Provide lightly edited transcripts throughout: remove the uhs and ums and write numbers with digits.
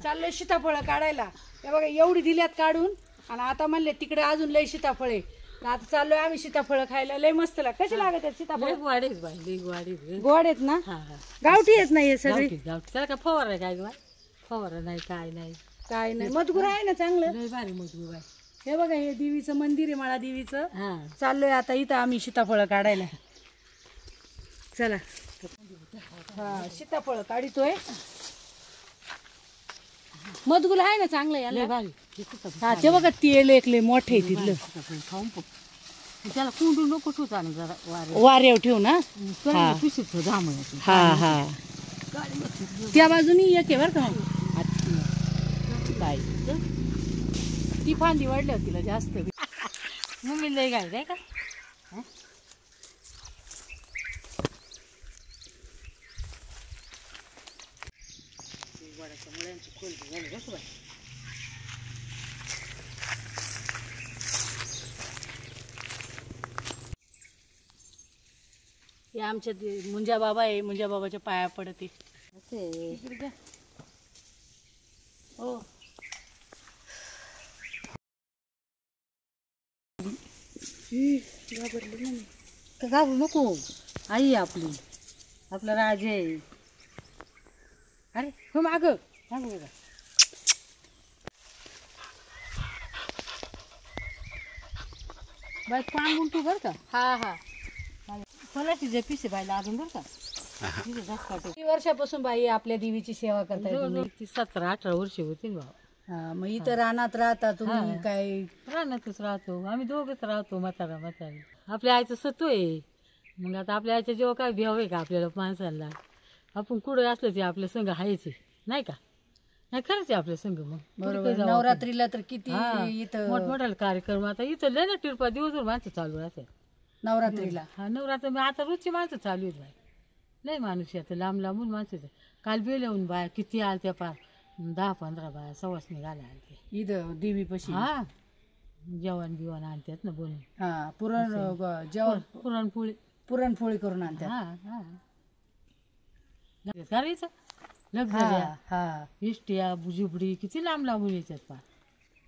चाललंय सीताफळ काढायला. हे बघा एवढी दिल्यात काढून आणि आता म्हणले तिकडे अजून लय सीताफळे. आता चाललोय आम्ही सीताफळ खायला. लय मस्त लाग. कशी लागत आहेत सीताफळ? गोड आहेत बाई, लई गोड आहेत. गोड आहेत ना? हा हा. गावठी आहेत ना हे सगळे? गावठी त्याला काय फवारा काय गं? फवारा नाही, काय नाही. काय नाही. मधुर आहे ना चांगलं? लय भारी मजबूत आहे. हे बघा हे देवीचं मंदिर आहे, माळा देवीचं. हा. चाललोय आता इथं आम्ही सीताफळ काढायला. चला. हा सीताफळ काढितोय. मधुगुल आहे ना चांगलं लय याला? भारी. हा ते बघा तेल एकले मोठे तिथलं. खाऊन त्याला कुंडू नको ठेवता आणि जरा वारे वाऱ्यावर ठेवू ना? पिशीत जाम. हा हा. त्या बाजूनी एक आहे बरं का बाई. ती फांदी वाढल्यावर तिला जास्त मम्मी लय गाय नाही का? हे आमच्या मुंजा बाबा आहे. मुंजा बाबाच्या पाया पडते. हो घाबरू नको. आई आपली, आपला राज आहे. अरे हो माग बाई पान गुंतू बर का? हा हा. पलाटीच्या पिसे बायला अजून बर का? किती वर्षापासून बाई आपल्या देवीची सेवा करताय तुम्ही? ती 17-18 वर्ष होती ना भाऊ. हा मग इथं रानात राहता तुम्ही काय? रानातच राहतो आम्ही, दोघच राहतो. म्हातारा म्हातारी आपल्या आईचं सत्व आहे. मग आता आपल्या आईच्या जेव्हा काय भ्याव आहे का आपल्याला माणसाला? आपण कुठं असलं ते आपल्या संघ आहेच नाही का? नाही खरंच आहे आपल्या संघ. मग बरोबर. नवरात्रीला तर किती इथं मोठमोठ्याला कार्यक्रम. आता इथं लय ना टिरपा दिवसभर माणसं चालू राहते नवरात्रीला. हा नवरात्र आता रोजची माणसं चालू आहेत बाई. लय माणूस आता लांब लांबून माणसं. काल बेलवून बाया किती आलत्या पार 10-15 बाया सवासणी घाला आलते इथं देवीपाशी. हा जेवण बिवण आणतात ना बनवून. हा जेवण पुरणपोळी पुरणपोळी करून आणतात. हा हा करायचं लग्न हा इष्टिया बुजुबडी किती लांब लांबून येतात पार.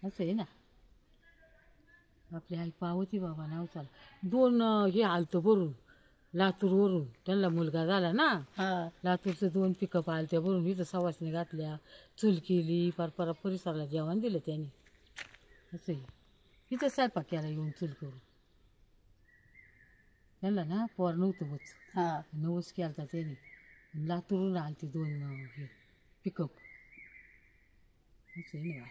असं आहे ना. आपली आई पावती बाबा नाव चाल 2 हे आलतं भरून लातूरवरून. त्यांना मुलगा झाला ना. लातूरचं 2 पिकअप आलत्या भरून. इथं सवासणी घातल्या, चूल केली, परपरा परिसराला जेवण दिलं त्यांनी. असं इथं स्वयंपाक केला येऊन चूल करून. त्यांना ना पोर नव्हतं होत. नवस केला त्याने. लातूरहून आलती 2 हे पिकअप. असं आहे ना.